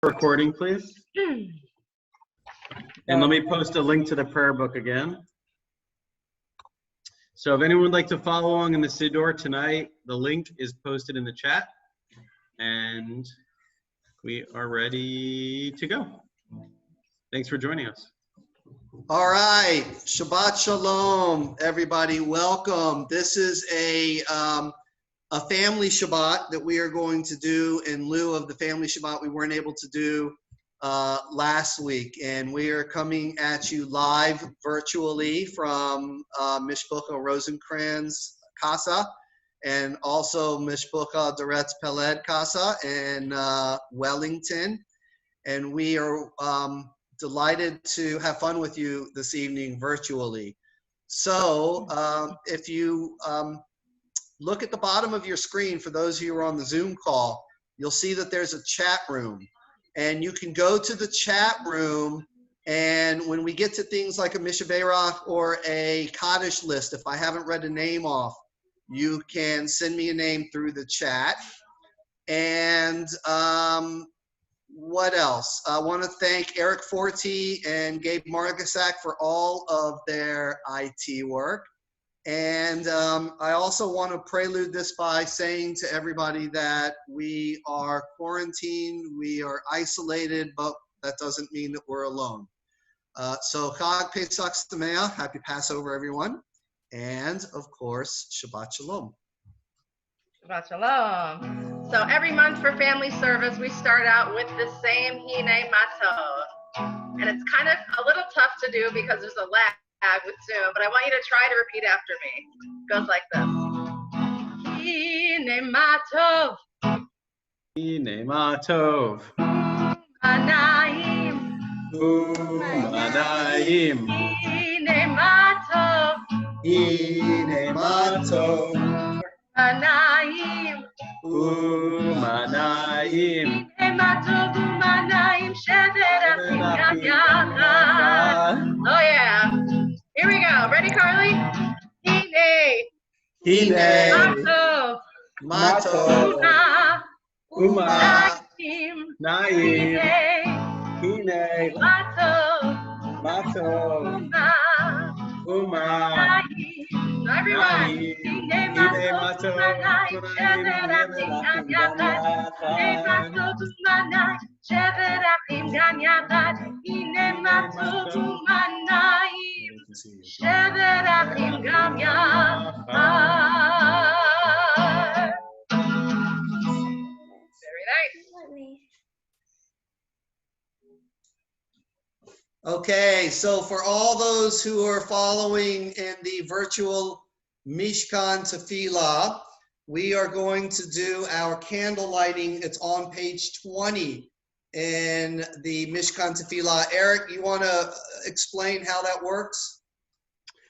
Recording, please. And let me post a link to the prayer book again. So if anyone would like to follow along in the Siddur tonight, the link is posted in the chat. And we are ready to go. Thanks for joining us. All right, Shabbat Shalom, everybody. Welcome. This is a family Shabbat that we are going to do in lieu of the family Shabbat we weren't able to do last week. And we are coming at you live virtually from Mishpucha Rosencrantz Casa and also Mishpucha Doretz Peled Casa in Wellington. And we are delighted to have fun with you this evening virtually. So if you look at the bottom of your screen, for those of you who are on the Zoom call, you'll see that there's a chat room. And you can go to the chat room, and when we get to things like a Mishaberach or a Kaddish list, if I haven't read a name off, you can send me a name through the chat. And what else? I want to thank Eric Forti and Gabe Margasak for all of their IT work. And I also want to prelude this by saying to everybody that we are quarantined, we are isolated, but that doesn't mean that we're alone. So Chag Pesach Sameach, happy Passover, everyone. And of course, Shabbat Shalom. Shabbat Shalom. So every month for family service, we start out with the same Hine Matov. And it's kind of a little tough to do because there's a lag with Zoom, but I want you to try to repeat after me. It goes like this. Hine Matov. Hine Matov. Umanayim. Umanayim. Hine Matov. Hine Matov. Umanayim. Umanayim. Hine Matov Umanayim Shever Achim Yachad. Oh yeah. Here we go. Ready, Carly? Hine. Hine Matov. Matov. Umanayim. Naim. Hine. Hine. Matov. Matov. Umanayim. Everyone. Hine Matov. Umanayim Shever Achim Yachad. Hine Matov Umanayim Shever Achim Yachad. Hine Matov Umanayim Shever Achim Yachad. Very nice. Okay, so for all those who are following in the virtual Mishkan Tefillah, we are going to do our candle lighting. It's on page 20 in the Mishkan Tefillah. Eric, you want to explain how that works?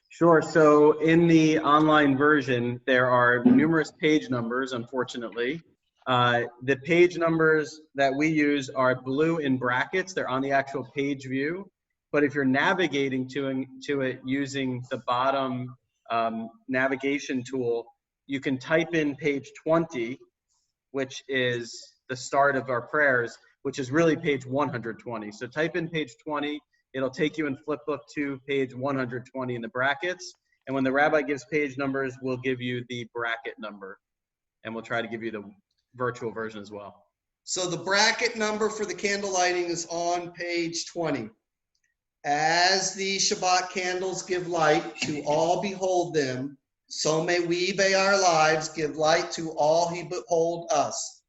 Sure. So in the online version, there are numerous page numbers, unfortunately. The page numbers that we use are blue in brackets. They're on the actual page view. But if you're navigating to it using the bottom navigation tool, you can type in page 20, which is the start of our prayers, which is really page 120. So type in page 20. It'll take you in Flipbook to page 120 in the brackets. And when the rabbi gives page numbers, we'll give you the bracket number. And we'll try to give you the virtual version as well. So the bracket number for the candle lighting is on page 20. As the Shabbat candles give light to all behold them, so may we by our lives give light to all who behold us.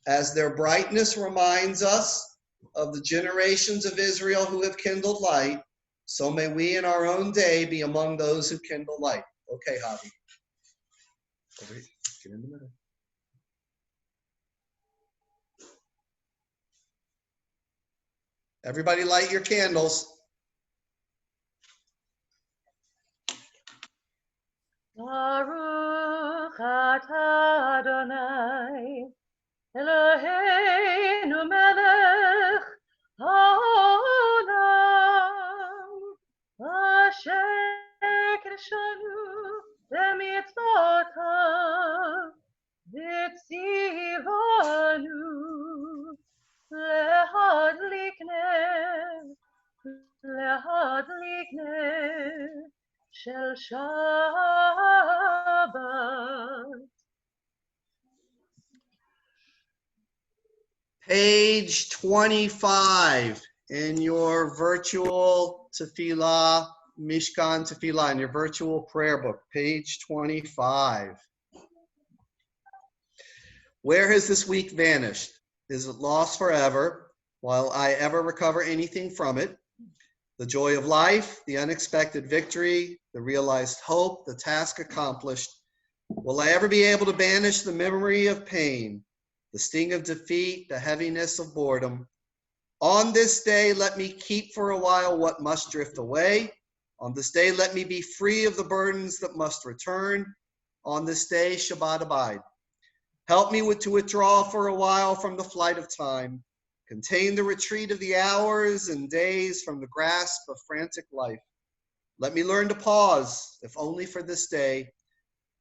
As their brightness reminds us of the generations of Israel who have kindled light, so may we in our own day be among those who kindle light. Okay, Javi. Get in the middle. Everybody light your candles. Baruch atah Adonai Eloheinu melech haolam asher kirshanu b'mitzvotav v'tzivanu leha shel Shabbat. Page 25 in your virtual tefillah, Mishkan Tefillah, in your virtual prayer book, page 25. Where has this week vanished? Is it lost forever? Will I ever recover anything from it? The joy of life, the unexpected victory, the realized hope, the task accomplished. Will I ever be able to banish the memory of pain, the sting of defeat, the heaviness of boredom? On this day, let me keep for a while what must drift away. On this day, let me be free of the burdens that must return. On this day, Shabbat abide. Help me to withdraw for a while from the flight of time. Contain the retreat of the hours and days from the grasp of frantic life. Let me learn to pause, if only for this day.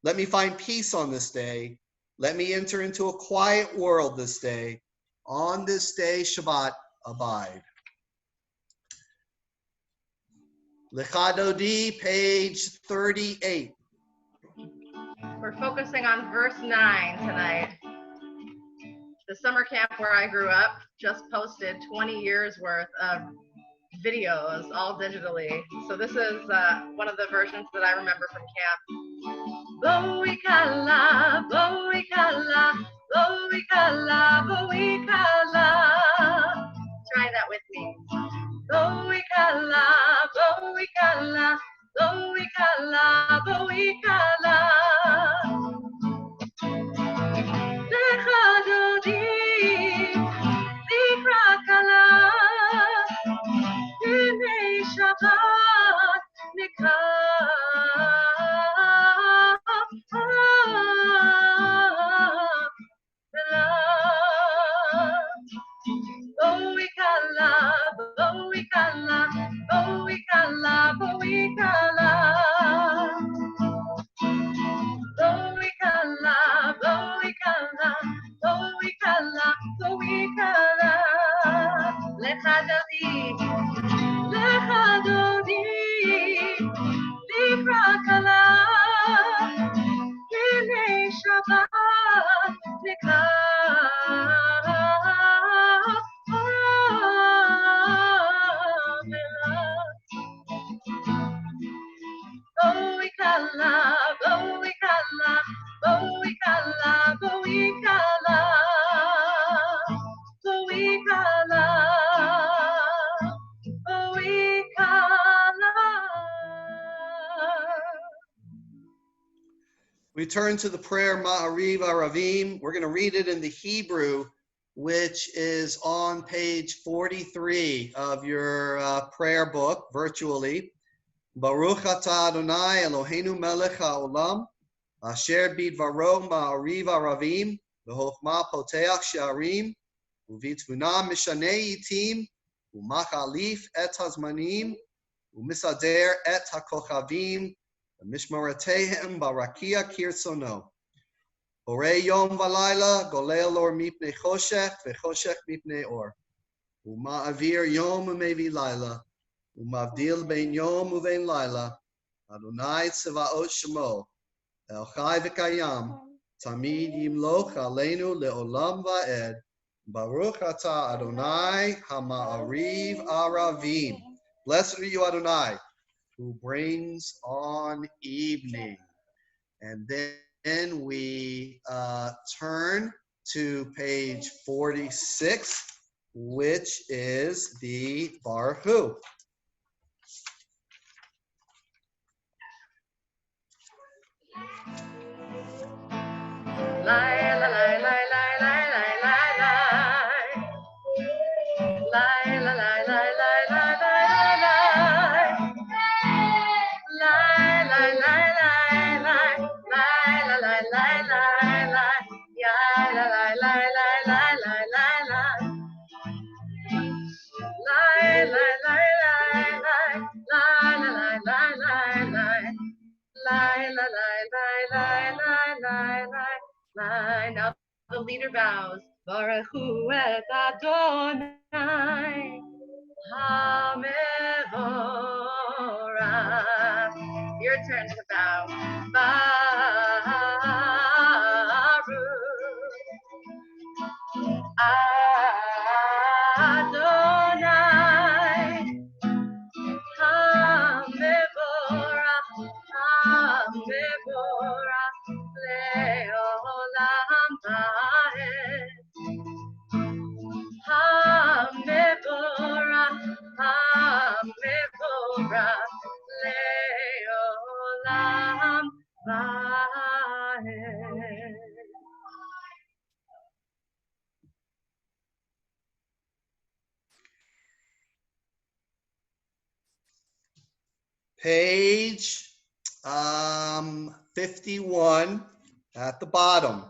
Let me find peace on this day. Let me enter into a quiet world this day. On this day, Shabbat, abide. Lecha Dodi, page 38. We're focusing on verse 9 tonight. The summer camp where I grew up just posted 20 years worth of videos, all digitally. So this is one of the versions that I remember from camp. Boikala, boikala, boikala, boikala. Try that with me. Boikala, boikala, boikala, boikala. Lecha Dodi, Zikra Kala, Hinei Shabbat Boikala, boikala, boikala, boikala. Boikala, boikala, boikala, boikala. Lecha Dodi, Lecha Dodi, Zikra Kala, Hinei Shabbat Boikala, boikala, boikala, boikala, boikala, boikala. We turn to the prayer Ma'ariv Aravim. We're going to read it in the Hebrew, which is on page 43 of your prayer book virtually. Baruch atah Adonai Eloheinu melech haolam, asher bidvaro ma'ariv aravim, v'chochma poteach she'arim, u'vitvuna mishanei yitim, u'machalif et hazmanim, u'misader et hakochavim, v'mishmaretehem barakia kirsono. Borei yom v'layla, golel or mipnei choshech, v'choshech mipnei or. U'ma'avir yom u'mevi layla, Umavdil bein yom uvein laila, Adonai tzevaot shemo, El chai v'kayam, Tamid yimloch aleinu leolam va'ed, Baruch atah Adonai hama'ariv aravim. Blessed are you, Adonai, who brings on evening. And then we turn to page 46, which is the Baruch Hu. Now the leader bows. Baruch Hu et Adonai Hamevorach. You're turn to bow. Baruch Adonai HaMevorach HaMevorach Le'olam Va'ed HaMevorach HaMevorach Le'olam Va'ed. Page 51 at the bottom.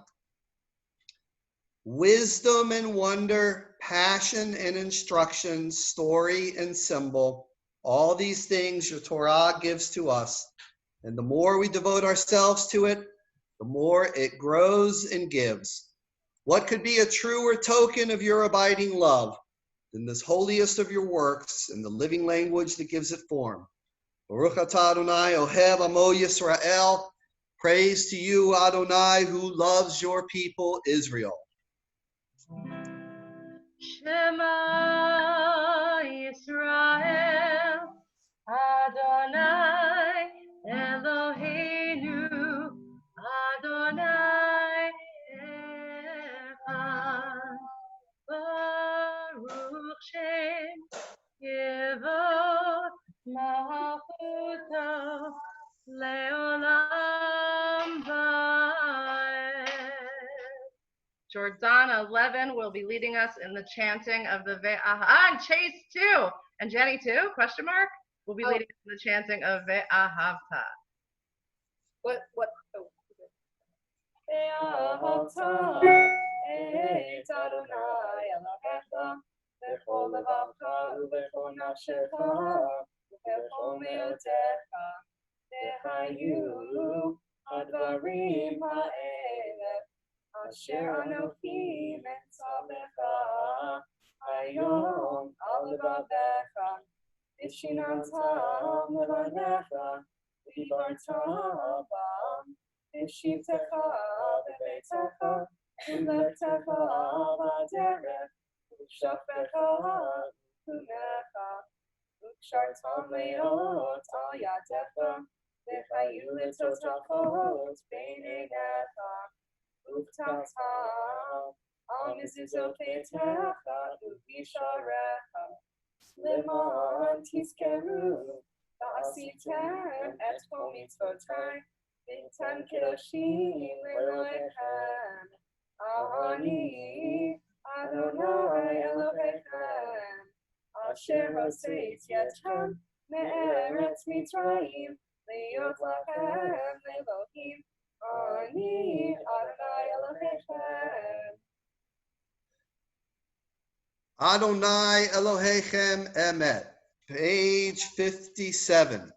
Wisdom and wonder, passion and instruction, story and symbol, all these things your Torah gives to us. And the more we devote ourselves to it, the more it grows and gives. What could be a truer token of your abiding love than this holiest of your works and the living language that gives it form? Baruch atah Adonai, Ohev Amo Yisrael. Praise to you, Adonai, who loves your people, Israel. Shema Yisrael, Adonai Eloheinu, Adonai Echad. Baruch Shem Yevot Malchuto Leolam Va'ed. Jordana 11 will be leading us in the chanting of the Ve'ahavta. And Chase too, and Jenny too, question mark, will be leading us in the chanting of Ve'ahavta. Oh. Ve'ahavta et Adonai Elohecha b'chol levacha u'b'chol nafshecha u'b'chol me'otecha ve'hayu hadvarim ha'eleh asher anochi metzavecha hayom al levavecha v'shinantam levanecha v'bartam bam v'shivtecha v'beitecha v'lechtecha v'aderech v'shafecha v'chunecha v'kshartam leot al yadecha v'chayu letotachot b'neinecha v'uvtachta al mezuzoteitecha v'visharecha leman tizkeru v'asitem et kol mitzvotai v'tam kedoshim leloechem ani Adonai Elohechem asher hoseis yetchem me'eretz Mitzrayim le'yot lachem le'elohim ani Adonai Elohechem. Adonai Elohechem Emet, page 57.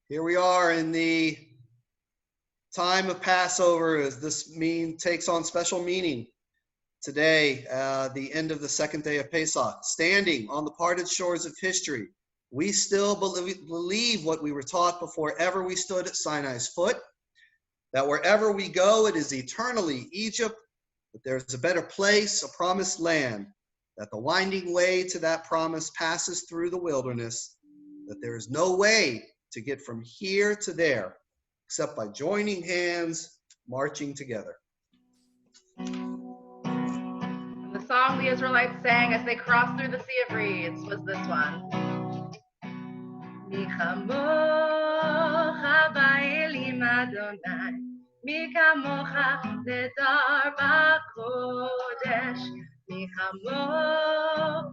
Here we are in the time of Passover, as this takes on special meaning today, the end of the second day of Pesach. Standing on the parted shores of history, we still believe what we were taught before ever we stood at Sinai's foot, that wherever we go, it is eternally Egypt, that there's a better place, a promised land, that the winding way to that promise passes through the wilderness, that there is no way to get from here to there except by joining hands, marching together. And the song the Israelites sang as they crossed through the Sea of Reeds was this one. Mi chamocha ba'elim Adonai, mi kamocha ledar ba'kodesh, mi chamocha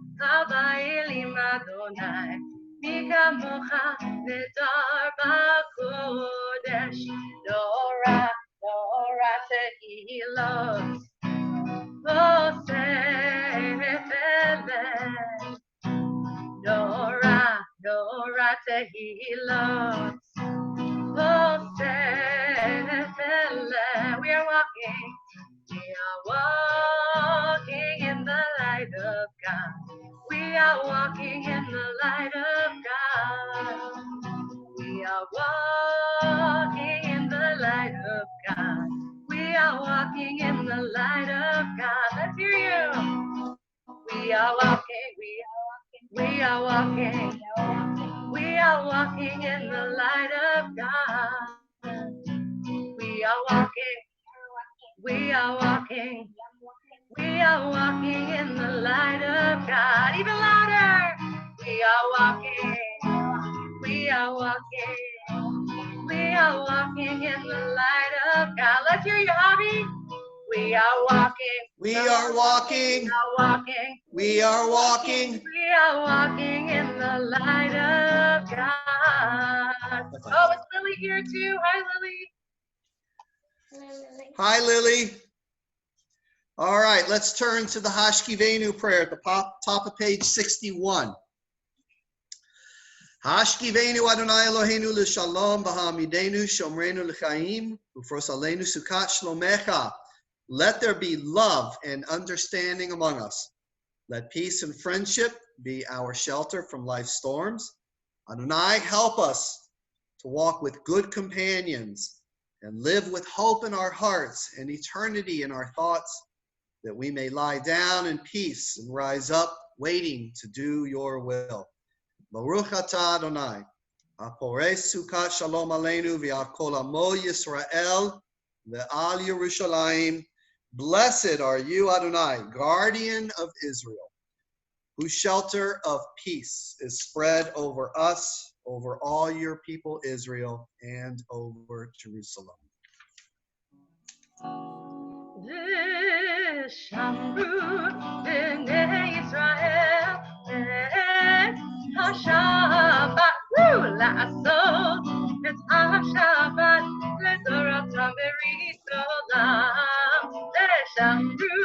ba'elim Adonai, mi kamocha ledar ba'kodesh, Dora tehilot, v'sefelet, Dora tehilot, v'sefelet. We are walking in the light of God. We are walking in the light of God. We are We are walking, we are walking, we are walking in the light of God. We are walking, we are walking, we are walking in the light of God. Even louder. We are walking, we are walking, we are walking in the light of God. Let's hear you, Hobby. We are walking, We are walking. we are walking, We are walking. we are walking in the light of God. Oh, is Lily here too? Hi, Lily. Hi, Lily. All right, let's turn to the Hashkivenu prayer at the top of page 61. Hashkivenu Adonai Eloheinu l'shalom v'hamidenu shomrenu l'chaim ufros aleinu sukat shlomecha. Let there be love and understanding among us. Let peace and friendship be our shelter from life's storms. Adonai, help us to walk with good companions and live with hope in our hearts and eternity in our thoughts, that we may lie down in peace and rise up, waiting to do your will. Baruch atah Adonai, apores sukat shalom aleinu v'al amo Yisrael ve'al Yerushalayim. Blessed are you, Adonai, guardian of Israel, whose shelter of peace is spread over us, over all your people Israel, and over Jerusalem. Shamru b'nei Yisrael et HaShabbat la'asot et HaShabbat le'zoratam b'ritolam. Shamru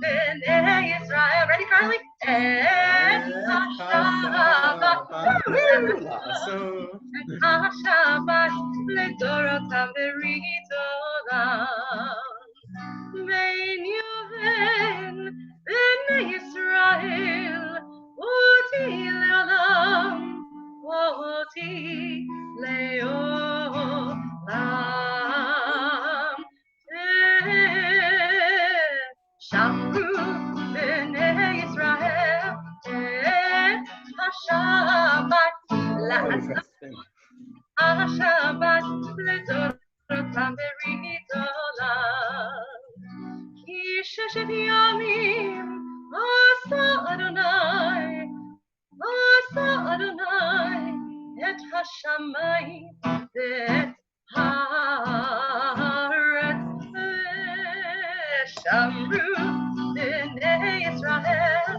b'nei Yisrael. Ready, Carly? Et HaShabbat la'asot et HaShabbat le'zoratam b'ritolam. Mein Yoven b'nei Yisrael, oti le'olam, oti le'olam. Shamru b'nei Yisrael, et HaShabbat la'asot, HaShabbat le'zorotam b'ritolam. Ki sheshet yamim asa Adonai et hashamayim ve'et haaretz. Shamru b'nei Yisrael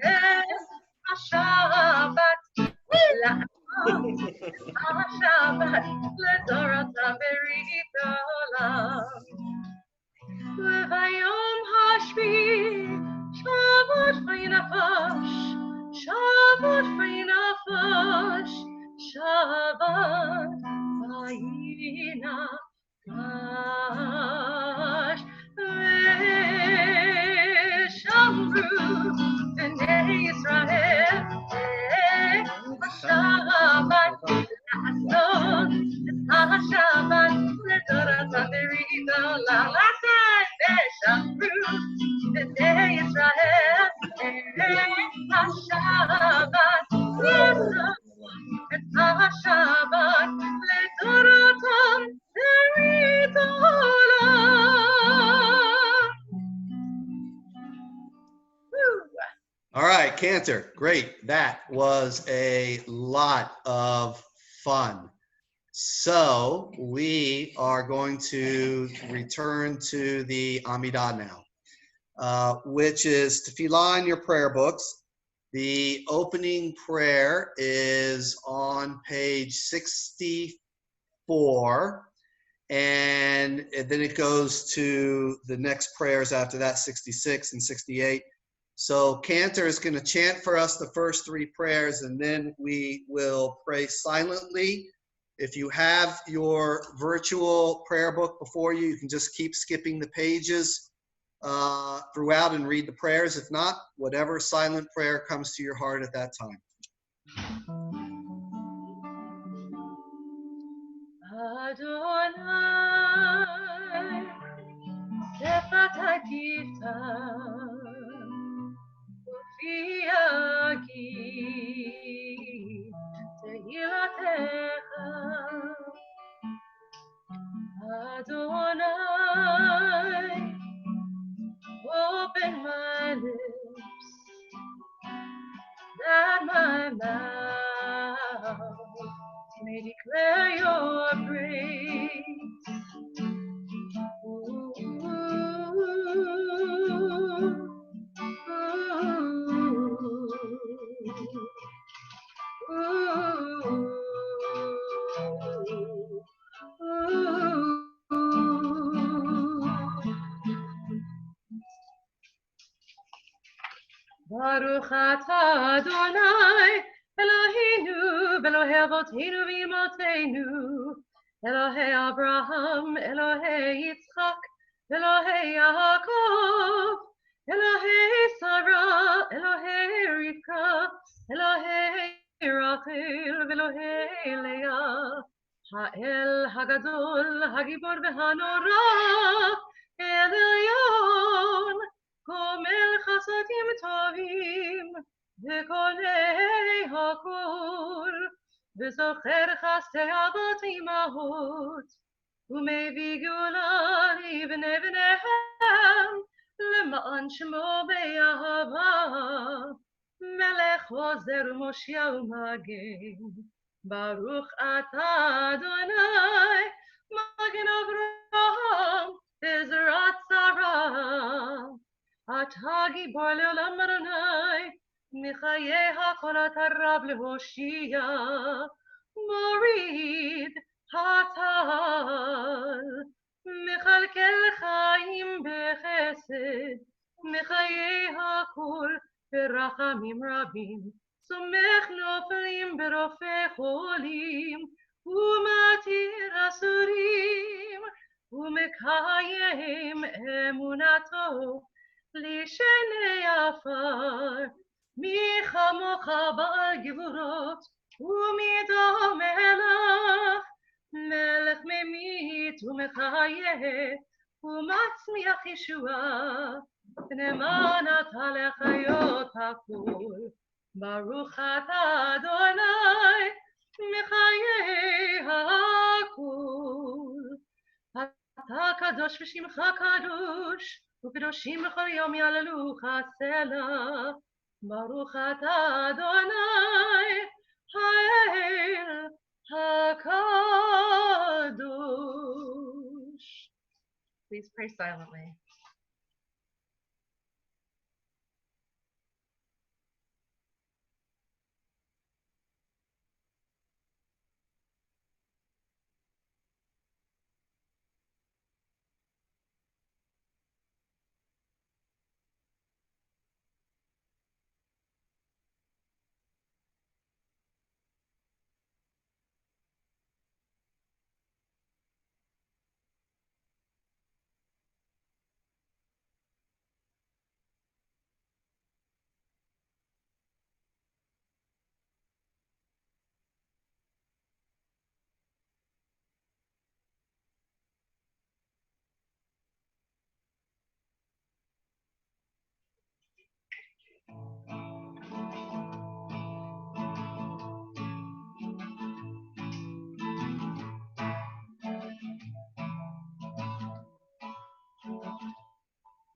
et HaShabbat la'asot, HaShabbat le'zoratam b'ritolam. V'hayom hashvi, Shabbat v'yinafash, Shabbat v'yinafash, Shabbat v'yinafash. V'shamru b'nei Yisrael et HaShabbat la'asot et HaShabbat le'zoratam b'ritolam. Last time, V'shamru b'nei Yisrael et HaShabbat la'asot et HaShabbat le'zoratam b'ritolam. All right, Cantor, great. That was a lot of fun. So we are going to return to the Amidah now, which is Tefillah in your prayer books. The opening prayer is on page 64, and then it goes to the next prayers after that, 66 and 68. So Cantor is going to chant for us the first three prayers, and then we will pray silently. If you have your virtual prayer book before you, you can just keep skipping the pages throughout and read the prayers. If not, whatever silent prayer comes to your heart at that time. Adonai, and my mouth may declare your praise. Ooh, ooh, Baruch atah Adonai Eloheinu v'Elohei Avotenu v'Imotenu Elohei Abraham, Elohei Yitzchak, Elohei Yaakov, Elohei Sarah, Elohei Rivka, Elohei Rachel, v'Elohei Leah, Ha'el Hagadol, Hagibor v'Hanora, El Elyon, Gomel Chasadim Tovim, V'Konei Hakol, V'Zocher Chastei Avot Imahot, U'Mevi Gula Ibnei Bneihem, L'ma'an Shemo Be'ahava, Melech Ozer U'Moshia U'Magen, Baruch Atah Adonai, Magen Avraham, Ezrat Sarah, Atah Gibor Le'olam Adonai, Michayei HaKol Atah Rab Le'Hoshia, Morid Hatal, Mechalkel Chaim Bechesed, Mechayei HaKol Berachamim Rabim, Somech Noflim Berofei Cholim, Umatir Asurim, Umekayem Emunato, Lishenei Afar, Mi Chamocha Ba'al Gevurot, Umido Melech, Melech Memit Umechayeh, Umatzmiach Yeshua, Nemanat Halechayot HaKol, Baruch Atah Adonai, Mechayeh HaKol. Atah Kadosh v'Shimcha Kadosh, U'Kedoshim b'chol yom yalelucha Selah. Baruch Atah Adonai, Ha'el HaKadosh. Please pray silently.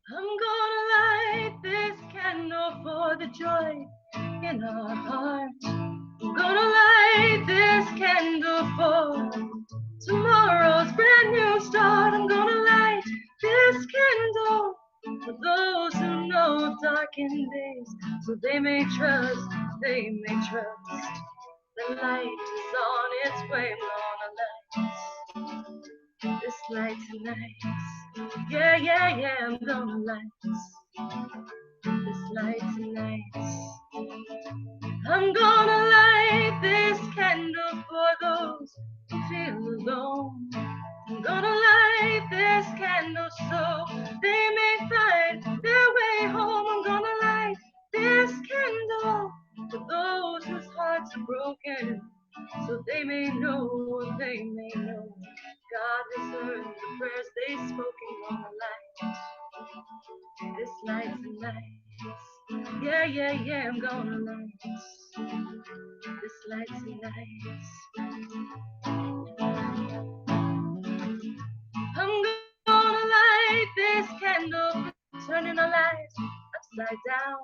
I'm gonna light this candle for the joy in our hearts. I'm gonna light this candle for tomorrow's brand new start. I'm gonna light this candle for those who know of darkened days, so they may trust, they may trust. The light is on its way. I'm gonna light this light tonight. Yeah, yeah, yeah, I'm gonna light this light tonight. I'm gonna light this candle for those who feel alone. I'm gonna light this candle so they may find their way home. I'm gonna light this candle for those whose hearts are broken, so they may know, God has heard the prayers they spoke. I'm gonna light this light tonight. Yeah, yeah, yeah, I'm gonna light this light tonight. I'm gonna light this candle, turning the lights upside down.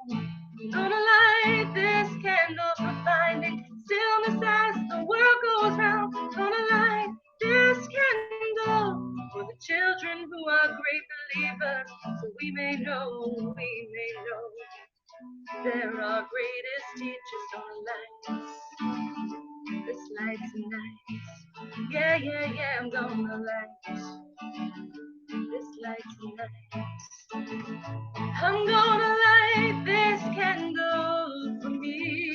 I'm gonna light this candle our greatest teachers don't like this light tonight. Yeah, yeah, yeah, I'm gonna light this light tonight. I'm gonna light this candle for me.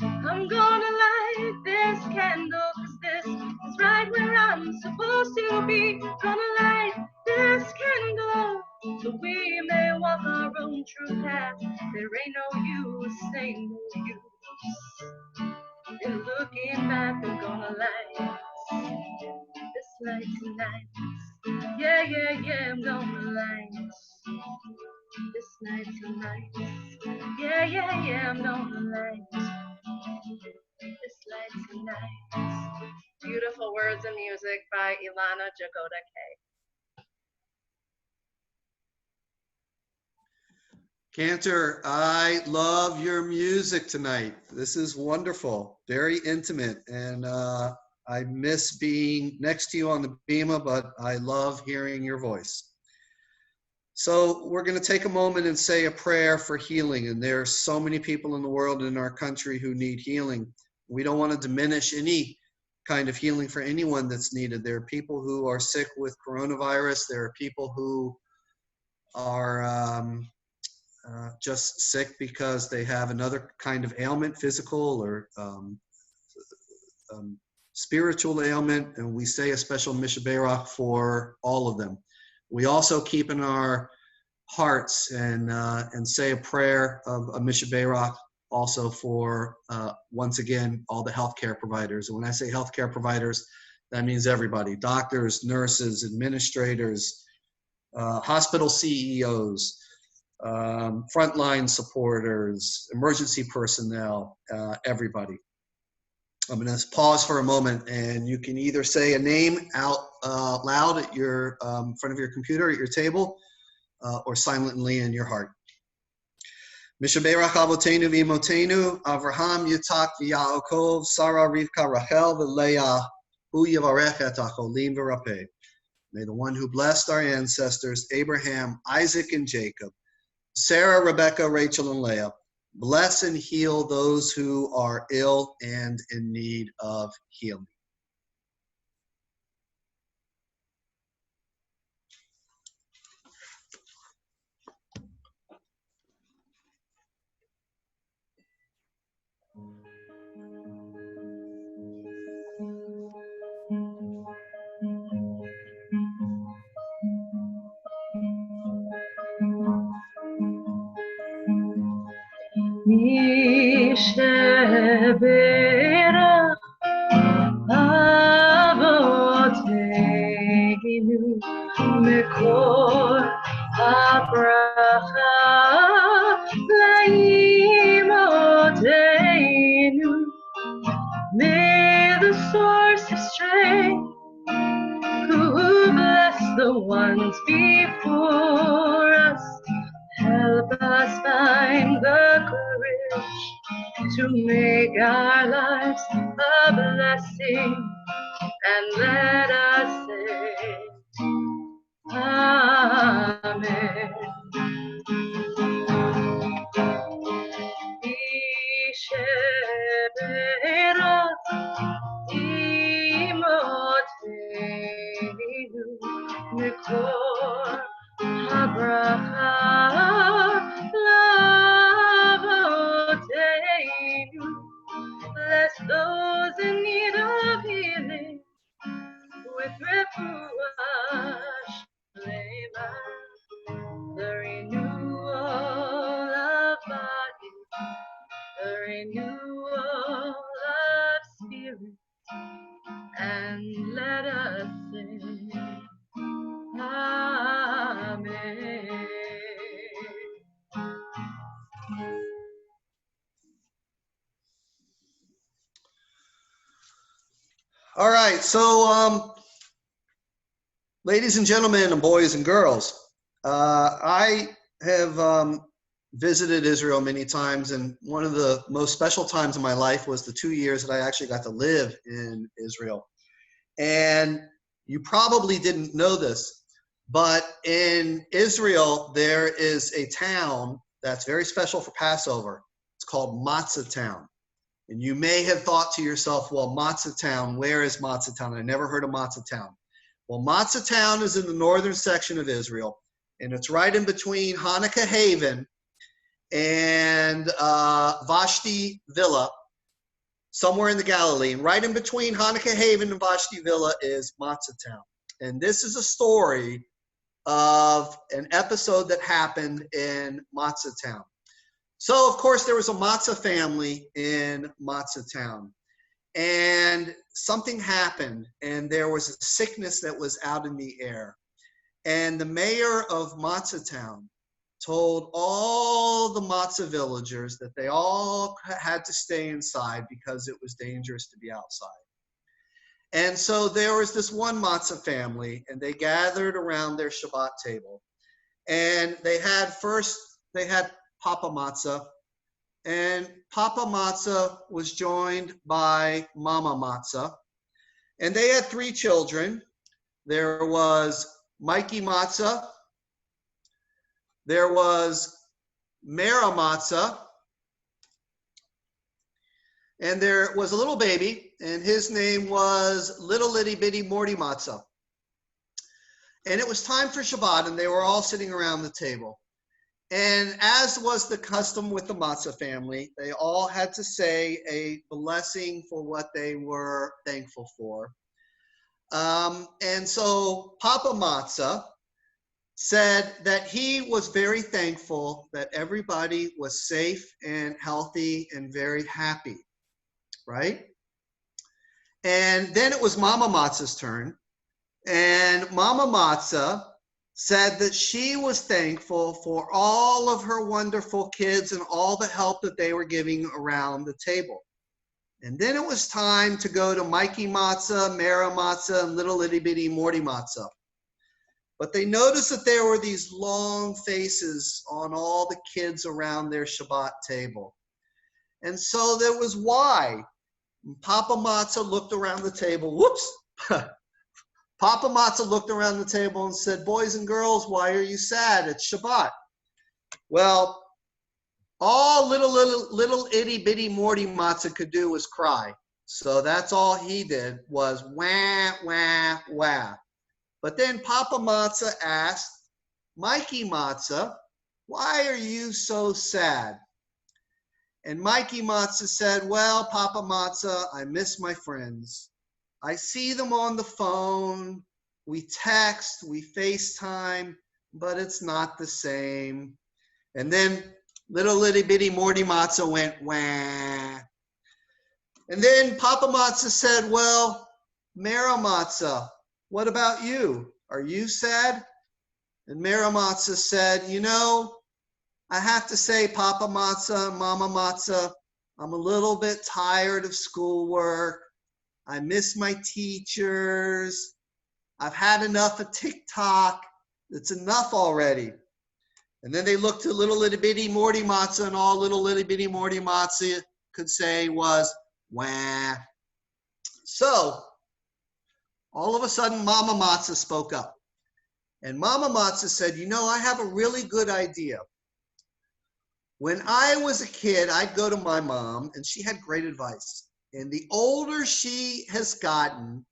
I'm gonna light this candle, 'cause this is right where I'm supposed to be. Gonna light this candle so we may walk our own true path. There ain't no use, ain't no use in looking back. I'm gonna light this light tonight. Yeah, yeah, yeah, I'm gonna light this night tonight. Yeah, yeah, yeah, I'm gonna light this light tonight. Beautiful words and music by Ilana Jagoda K. Cantor, I love your music tonight. This is wonderful, very intimate, and I miss being next to you on the bema, but I love hearing your voice. So we're going to take a moment and say a prayer for healing, and there are so many people in the world, in our country, who need healing. We don't want to diminish any kind of healing for anyone that's needed. There are people who are sick with coronavirus. There are people who are just sick because they have another kind of ailment, physical or spiritual ailment, and we say a special Mishaberach for all of them. We also keep in our hearts and say a prayer of a Mishaberach also for, once again, all the healthcare providers. And when I say healthcare providers, that means everybody: doctors, nurses, administrators, hospital CEOs, frontline supporters, emergency personnel, everybody. I'm going to pause for a moment, and you can either say a name out loud at your in front of your computer at your table, or silently in your heart. Mishaberach Avotenu v'Imotenu, Avraham, Yitzhak v'Yaakov, Sarah, Rivka, Rachel, v'Leah, Hu Yivarech et Acholim v'Rapeh. May the one who blessed our ancestors, Abraham, Isaac, and Jacob, Sarah, Rebecca, Rachel, and Leah, bless and heal those who are ill and in need of healing. Mishaberach Avotenu Mekor HaBracha Laimotenu. May the source of strength, who bless the ones before us, help us find the courage to make our lives a blessing, and let us say Amen. Mishaberach Imotenu Mikor HaBracha Lavotenu. Bless those in need of healing with refuah shlema, the renewal of body, the renewal of spirit, and let us sing Amen. All right, so ladies and gentlemen, and boys and girls, I have visited Israel many times, and one of the most special times in my life was the 2 years that I actually got to live in Israel. And you probably didn't know this, but in Israel there is a town that's very special for Passover. It's called Matzah Town. And you may have thought to yourself, well, Matzah Town, where is Matzah Town? I never heard of Matzah Town. Well, Matzah Town is in the northern section of Israel, and it's right in between Hanukkah Haven and Vashti Villa, somewhere in the Galilee. And right in between Hanukkah Haven and Vashti Villa is Matzah Town. And this is a story of an episode that happened in Matzah Town. So, of course, there was a matzah family in Matzah Town. And something happened, and there was a sickness that was out in the air. And the mayor of Matzah Town told all the matzah villagers that they all had to stay inside because it was dangerous to be outside. And so there was this one matzah family, and they gathered around their Shabbat table. And they had Papa Matzah, and Papa Matzah was joined by Mama Matzah, and they had 3 children. There was Mikey Matzah, there was Mara Matzah, and there was a little baby, and his name was Little Itty Bitty Morty Matzah. And it was time for Shabbat, and they were all sitting around the table. And as was the custom with the matzah family, they all had to say a blessing for what they were thankful for. And so Papa Matzah said that he was very thankful that everybody was safe and healthy and very happy, right? And then it was Mama Matzah's turn. And Mama Matzah said that she was thankful for all of her wonderful kids and all the help that they were giving around the table. And then it was time to go to Mikey Matzah, Mara Matzah, and Little Itty Bitty Morty Matzah. But they noticed that there were these long faces on all the kids around their Shabbat table. And so there was why. Papa Matzah looked around the table. Whoops! Papa Matzah looked around the table and said, boys and girls, why are you sad? It's Shabbat. Well, all little itty bitty Morty Matzah could do was cry. So that's all he did was wah, wah, wah. But then Papa Matzah asked Mikey Matzah, why are you so sad? And Mikey Matzah said, well, Papa Matzah, I miss my friends. I see them on the phone, we text, we FaceTime, but it's not the same. And then Little Itty Bitty Morty Matzah went, wah. And then Papa Matzah said, well, Mara Matzah, what about you? Are you sad? And Mara Matzah said, you know, I have to say, Papa Matzah, Mama Matzah, I'm a little bit tired of schoolwork. I miss my teachers. I've had enough of TikTok. It's enough already. And then they looked to Little Itty Bitty Morty Matzah, and all Little Itty Bitty Morty Matzah could say was, wah. So, all of a sudden, Mama Matzah spoke up. And Mama Matzah said, you know, I have a really good idea. When I was a kid, I'd go to my mom, and she had great advice. And the older she has gotten,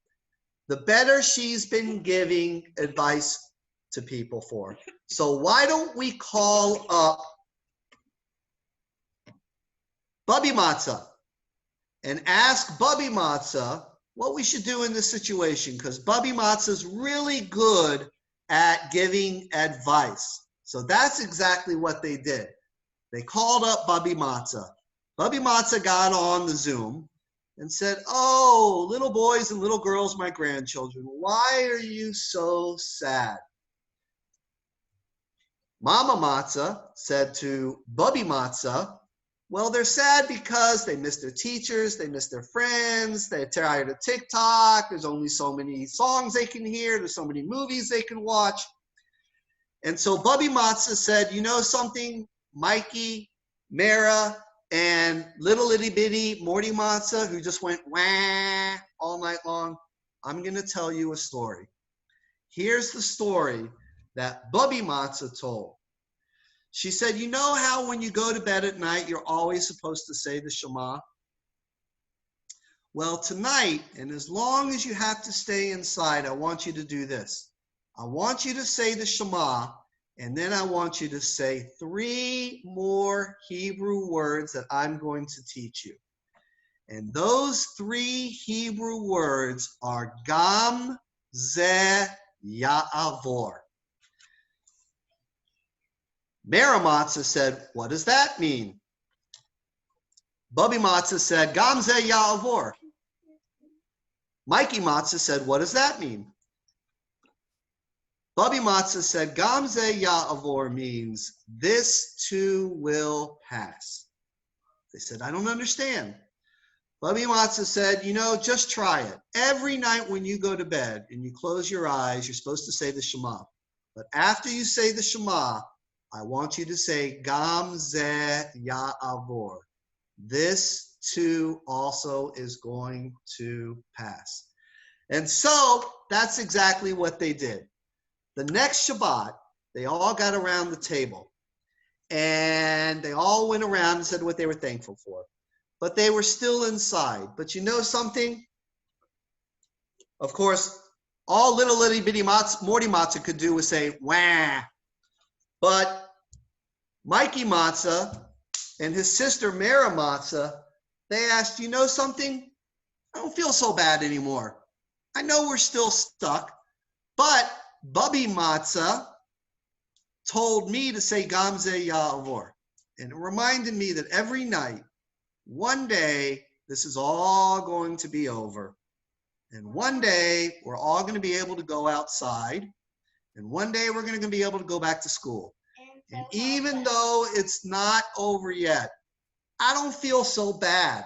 the better she's been giving advice to people for. So why don't we call up Bubby Matzah and ask Bubby Matzah what we should do in this situation? Because Bubby Matzah is really good at giving advice. So that's exactly what they did. They called up Bubby Matzah. Bubby Matzah got on the Zoom and said, oh, little boys and little girls, my grandchildren, why are you so sad? Mama Matzah said to Bubby Matzah, well, they're sad because they miss their teachers, they miss their friends, they're tired of TikTok, there's only so many songs they can hear, there's so many movies they can watch. And so Bubby Matzah said, you know something, Mikey, Mara, and Little Itty Bitty Morty Matzah, who just went wah all night long, I'm going to tell you a story. Here's the story that Bubby Matzah told. She said, you know how when you go to bed at night, you're always supposed to say the Shema? Well, tonight, and as long as you have to stay inside, I want you to do this. I want you to say the Shema, and then I want you to say 3 more Hebrew words that I'm going to teach you. And those 3 Hebrew words are Gam Ze Ya'avor. Mara Matzah said, what does that mean? Bubby Matzah said, Gam Ze Ya'avor. Mikey Matzah said, what does that mean? Bubby Matzah said, Gam Ze Ya'avor means this too will pass. They said, I don't understand. Bubby Matzah said, you know, just try it. Every night when you go to bed and you close your eyes, you're supposed to say the Shema. But after you say the Shema, I want you to say, Gam Ze Ya'avor. This too also is going to pass. And so that's exactly what they did. The next Shabbat, they all got around the table and they all went around and said what they were thankful for. But they were still inside. But you know something? Of course, all little itty bitty Morty Matzah could do was say, wah. But Mikey Matzah and his sister Mara Matzah, they asked, you know something? I don't feel so bad anymore. I know we're still stuck, but Bubby Matzah told me to say Gam Ze Ya'avor. And it reminded me that every night, one day, this is all going to be over. And one day, we're all going to be able to go outside. And one day, we're going to be able to go back to school. And even though it's not over yet, I don't feel so bad.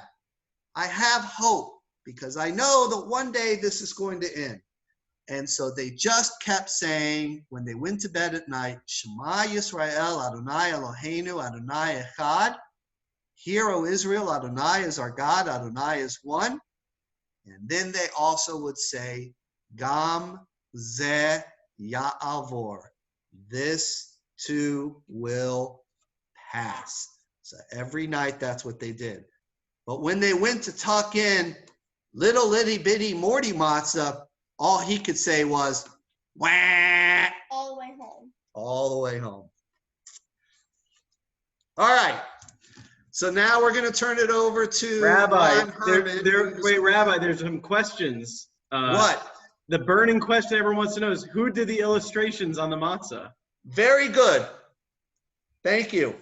I have hope because I know that one day this is going to end. And so they just kept saying, when they went to bed at night, Shema Yisrael, Adonai Eloheinu, Adonai Echad. Hear, O Israel, Adonai is our God, Adonai is one. And then they also would say, Gam Ze Ya'avor. This too will pass. So every night that's what they did. But when they went to tuck in little itty bitty Morty Matzah, all he could say was, wah. All the way home. All the way home. All right. So now we're going to turn it over to Rabbi. Ron Herman. Wait, Rabbi, there's some questions. What? The burning question everyone wants to know is, who did the illustrations on the matzah? Very good. Thank you.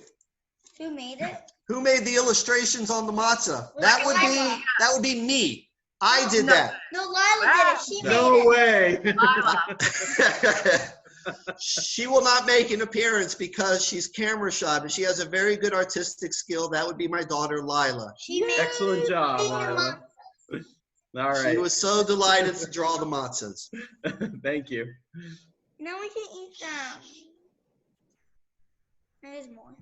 Who made it? Who made the illustrations on the matzah? That would be me. I did that. No, Lila did it. She No made it. way. She will not make an appearance because she's camera shy, but she has a very good artistic skill. That would be my daughter, Lila. She made Excellent job, Lila. All right. She was so delighted to draw the matzahs. Thank you. Now we can eat them. There's more.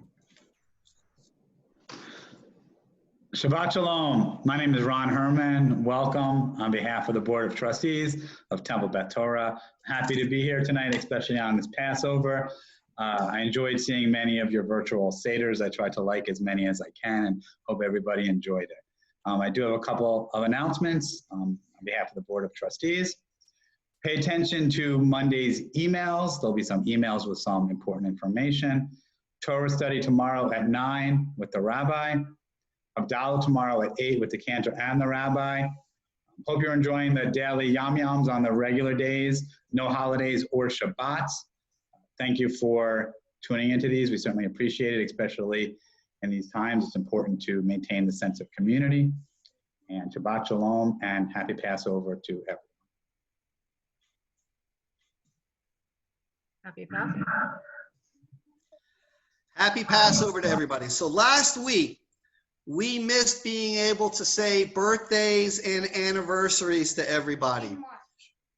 Shabbat Shalom. My name is Ron Herman. Welcome on behalf of the Board of Trustees of Temple Bet Torah. Happy to be here tonight, especially on this Passover. I enjoyed seeing many of your virtual seders. I tried to like as many as I can and hope everybody enjoyed it. I do have a couple of announcements on behalf of the Board of Trustees. Pay attention to Monday's emails. There'll be some emails with some important information. Torah study tomorrow at 9 with the rabbi. Abdallah tomorrow at 8 with the cantor and the rabbi. Hope you're enjoying the daily yam-yams on the regular days, no holidays or Shabbats. Thank you for tuning into these. We certainly appreciate it, especially in these times. It's important to maintain the sense of community. And Shabbat Shalom and happy Passover to everyone. Happy Passover. Happy Passover to everybody. So last week, we missed being able to say birthdays and anniversaries to everybody.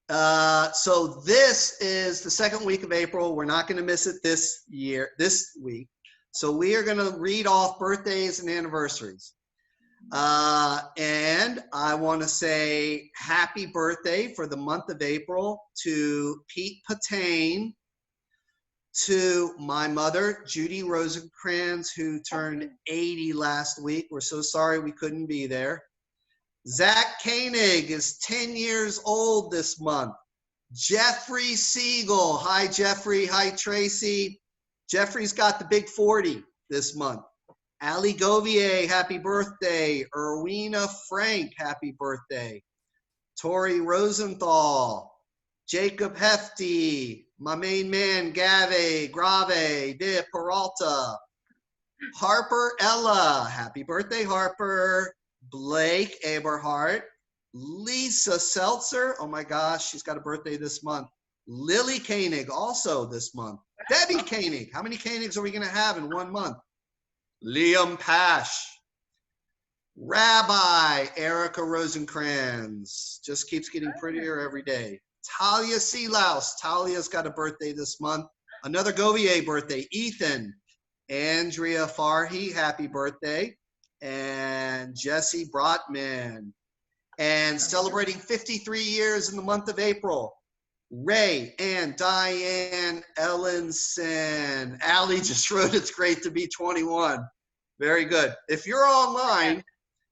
So this is the second week of April. We're not going to miss it this week. So we are going to read off birthdays and anniversaries. And I want to say happy birthday for the month of April to Pete Patane, to my mother, Judy Rosencrans, who turned 80 last week. We're so sorry we couldn't be there. Zach Koenig is 10 years old this month. Jeffrey Siegel. Hi, Jeffrey. Hi, Tracy. Jeffrey's got the big 40 this month. Ali Govier, happy birthday. Erwina Frank, happy birthday. Tori Rosenthal. Jacob Hefty. My main man, Grave de Peralta. Harper Ella, happy birthday, Harper. Blake Eberhardt. Lisa Seltzer, oh my gosh, she's got a birthday this month. Lily Koenig, also this month. Debbie Koenig, how many Koenigs are we going to have in 1 month? Liam Pash. Rabbi Erica Rosencrans, just keeps getting prettier every day. Talia Sealaus, Talia's got a birthday this month. Another Govier birthday, Ethan. Andrea Farhi, happy birthday. And Jesse Brotman. And celebrating 53 years in the month of April, Ray and Diane Ellenson. Allie just wrote, it's great to be 21. Very good. If you're online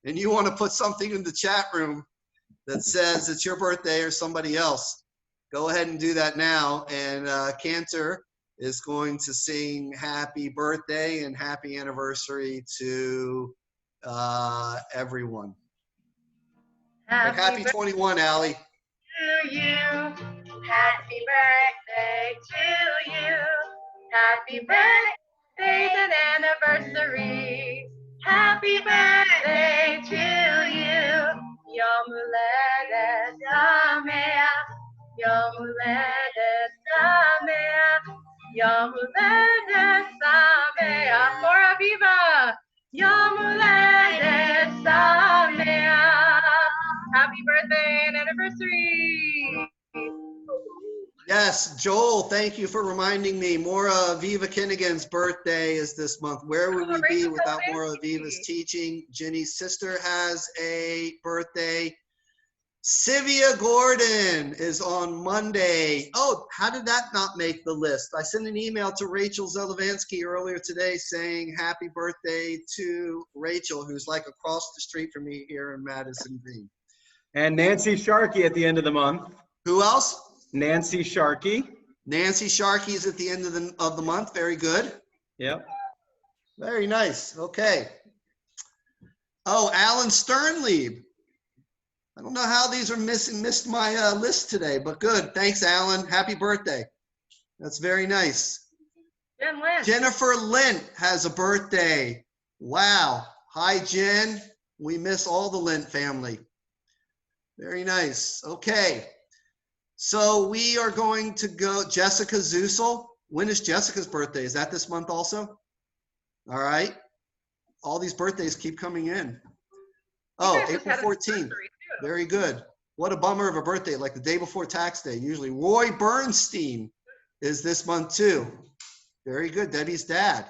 and you want to put something in the chat room that says it's your birthday or somebody else, go ahead and do that now. And Cantor is going to sing happy birthday and happy anniversary to everyone. Happy 21, Allie. To you, happy birthday to you, happy birthdays and anniversaries, happy birthday to you, Yom Huledet Sameach, Yom Huledet Sameach, Yom Huledet Sameach, for Aviva, Yom Huledet Sameach. Happy birthday and anniversary. Yes, Joel, thank you for reminding me. Maura Viva Kinnigan's birthday is this month. Where would we be without Maura Viva's teaching? Ginny's sister has a birthday. Sylvia Gordon is on Monday. Oh, how did that not make the list? I sent an email to Rachel Zelavansky earlier today saying happy birthday to Rachel, who's like across the street from me here in Madison Green. And Nancy Sharkey at the end of the month. Who else? Nancy Sharkey. Nancy Sharkey is at the end of the month. Very good. Yep. Very nice. Okay. Oh, Alan Sternlieb. I don't know how these are missed my list today, but good. Thanks, Alan. Happy birthday. That's very nice. Jennifer Lint has a birthday. Wow. Hi, Jen. We miss all the Lint family. Very nice. Okay. So we are going to go, Jessica Zusel. When is Jessica's birthday? Is that this month also? All right. All these birthdays keep coming in. Oh, April 14th. Very good. What a bummer of a birthday, like the day before tax day. Usually Roy Bernstein is this month too. Very good, Debbie's dad.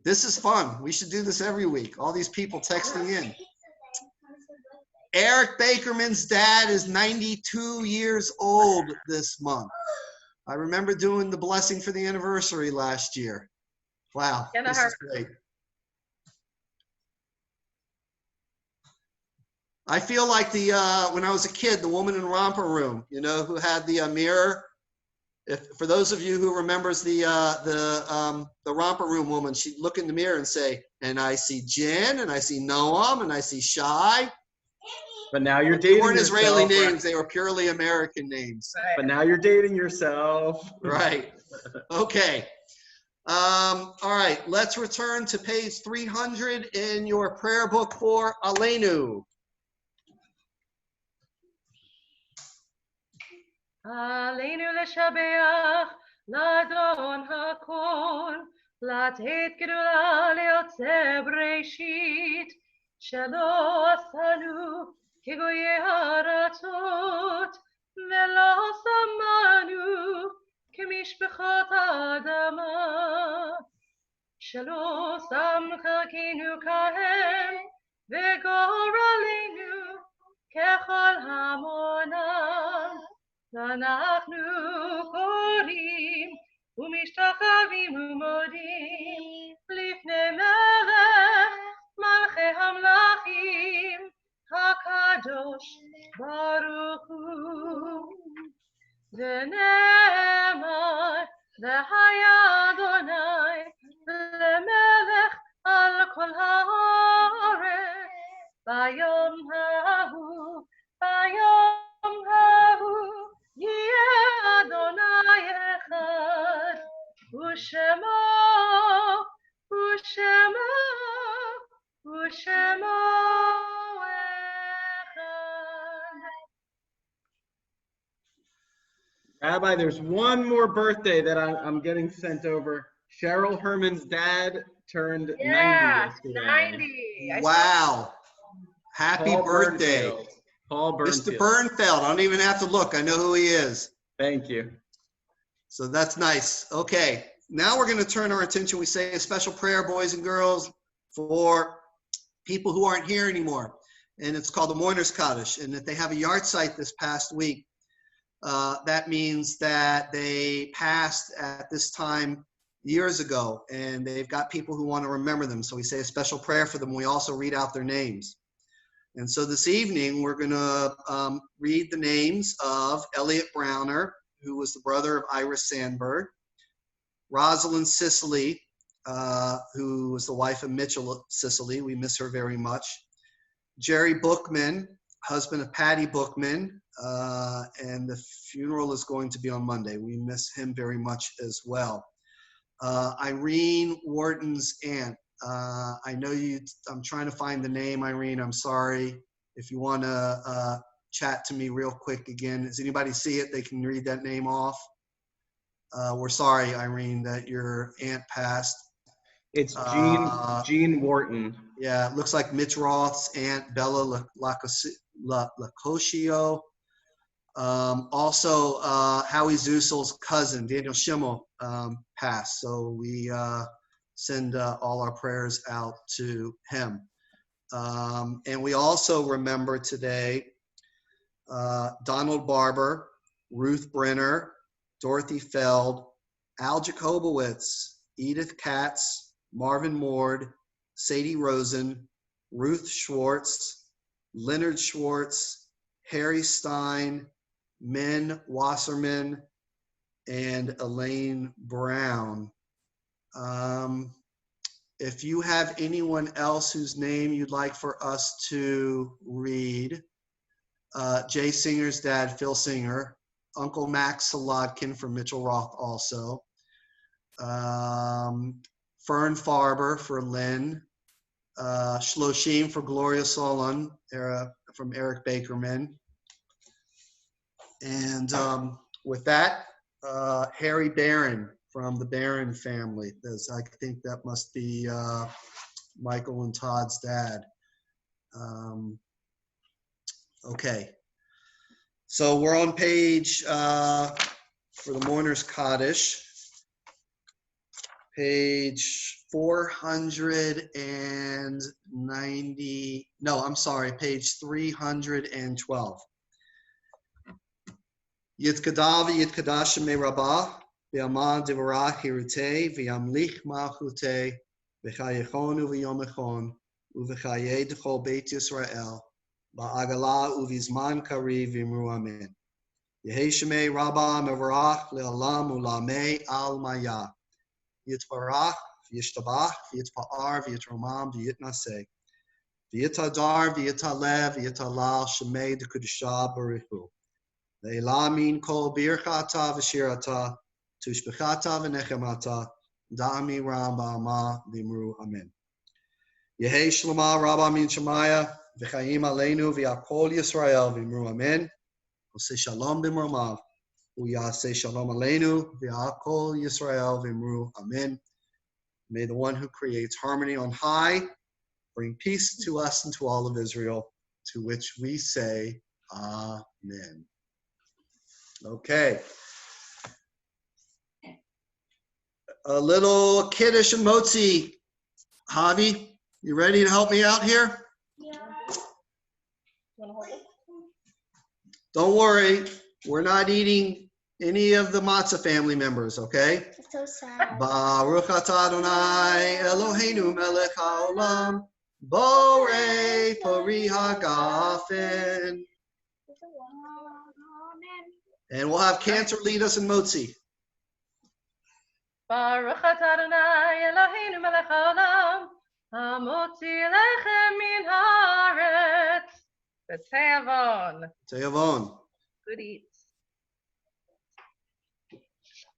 This is fun. We should do this every week. All these people texting in. Eric Bakerman's dad is 92 years old this month. I remember doing the blessing for the anniversary last year. Wow, this is great. I feel like the when I was a kid, the woman in Romper Room, you know, who had the mirror. For those of you who remembers the Romper Room woman, she'd look in the mirror and say, "And I see Jen, and I see Noam, and I see Shai." But now you're dating yourself. They weren't Israeli names; right? they were purely American names. But now you're dating yourself. Right. Okay. All right. Let's return to page 300 in your prayer book for Aleinu. Aleinu leshabeach, ladon hakol, latet gedula leotze breshit, shelo asanu kegoye haratot, velo samanu kemishpechat adama, shelo samchakenu kahem, vegor aleinu kechol hamonam. אנחנו קוראים ומשתחווים ומודים לפני מלך מלכי המלכים הקדוש ברוך הוא. ונאמר והיה אדוני למלך על כל הארץ ביום ההוא יהיה אדוני אחד ושמו אחד. Rabbi, there's one more birthday that I'm getting sent over. Cheryl Herman's dad turned 90 yesterday. 90. Wow. Happy Paul birthday. Burnfield. Paul Mr. Burnfield. Burnfeld. I don't even have to look. I know who he is. Thank you. So that's nice. Okay. Now we're going to turn our attention. We say a special prayer, boys and girls, for people who aren't here anymore. And it's called the Mourners Kaddish. And if they have a yard site this past week, that means that they passed at this time years ago, and they've got people who want to remember them. So we say a special prayer for them. We also read out their names. And so this evening, we're going to read the names of Elliot Browner, who was the brother of Iris Sandberg, Rosalind Sicily, who was the wife of Mitchell Sicily. We miss her very much. Jerry Bookman, husband of Patty Bookman, and the funeral is going to be on Monday. We miss him very much as well. Irene Wharton's aunt. I know I'm trying to find the name, Irene. I'm sorry. If you want to chat to me real quick again. Does anybody see it? They can read that name off. We're sorry, Irene, that your aunt passed. It's Jean Wharton. Yeah, it looks like Mitch Roth's aunt, Bella Lacoscio. Also, Howie Zusel's cousin, Daniel Schimmel, passed. So we send all our prayers out to him. And we also remember today Donald Barber, Ruth Brenner, Dorothy Feld, Al Jacobowitz, Edith Katz, Marvin Mord, Sadie Rosen, Ruth Schwartz, Leonard Schwartz, Harry Stein, Min Wasserman, and Elaine Brown. If you have anyone else whose name you'd like for us to read, Jay Singer's dad, Phil Singer, Uncle Max Solodkin from Mitchell Roth also, Fern Farber for Lynn, Shloshim for Gloria Solon from Eric Bakerman. And with that, Harry Barron from the Barron family. I think that must be Michael and Todd's dad. Okay. So we're on page, for the Mourners Kaddish, page 490, no, I'm sorry, page 312. Yitkadav Yitkadash Me Rabbah, V'amad Devorah Hirute, V'yamlich Malchute, V'chayechonu V'yomechon, U'v'chayei D'chol Beit Yisrael, Ba'agala U'vizman Kari V'imru Amen. Yehi Shemei Rabbah Mevorach Le'olam U'lamei Al Maya. Yitbarach, V'yishtabach, V'yitpa'ar, V'yitromam, V'yitnaseh. V'yitadar, V'yitalev, V'yitalal, Shemei D'Kudusha Baruchu. Le'elamin kol birchata v'shirata, tushbechata v'nechemata, da'ami ram ba'ama v'imru amen. Yehei shlema rabba min shemaya, v'chayim aleinu v'yakol Yisrael v'imru amen. Oseh shalom b'mromav. Say shalom aleinu v'yakol Yisrael v'imru amen. May the one who creates harmony on high bring peace to us and to all of Israel, to which we say amen. Okay. A little Kiddush and Motzi. Javi, you ready to help me out here? Yeah. Don't worry, we're not eating Any of the matzah family members, okay? It's so sad. Baruch atah Adonai Eloheinu melech haolam borei pori hagafen. And we'll have Cantor lead us in Motzi. Baruch atah Adonai Eloheinu melech haolam, hamotzi lechem min haaretz, v'te'avon. Te'avon. Good eats.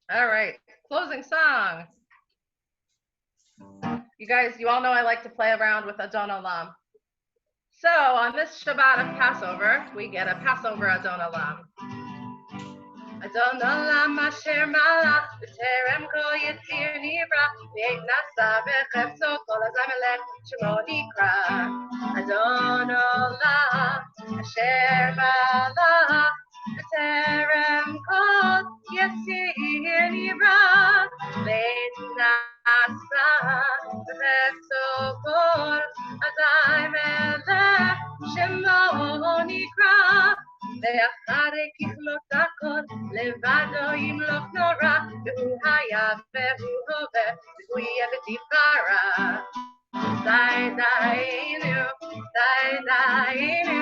All right, closing song. You guys, you all know I like to play around with Adon Olam. So on this Shabbat of Passover, we get a Passover Adon Olam. Adon Olam asher malach b'terem kol yitzir nivra v'eit nasa v'chefzo kol hazay melech shemo nikra. Adon Olam asher malach b'terem kol yitzir nivra v'eit nasa v'chefzo kol hazay melech shemo nikra. ואחרי ככלות הכל, לבדו ימלוך נורא, והוא היה והוא הווה, והוא יהיה בתפארה. די דיינו, די דיינו,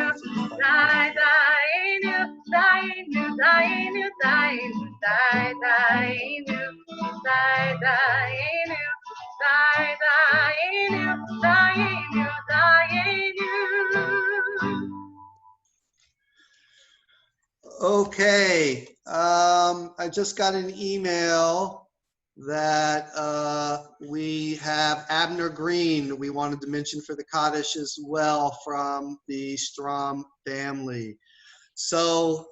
די דיינו, דיינו, דיינו, דיינו, די דיינו, די דיינו, די דיינו, דיינו, דיינו. Okay, I just got an email that we have Abner Green we wanted to mention for the Kaddish as well from the Strom family. So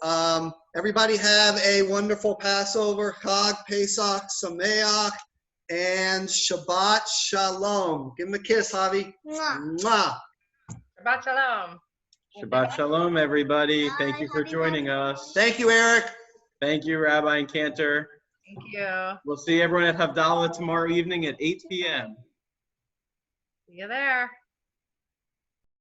everybody have a wonderful Passover, Chag Pesach Sameach, and Shabbat Shalom. Give him a kiss, Javi. Mwah. Mwah. Shabbat Shalom. Shabbat Shalom, everybody. Thank you for Bye. joining us. Thank you, Eric. Thank you, Rabbi and Cantor. Thank you. We'll see everyone at Havdalah tomorrow evening at 8 p.m. See you there.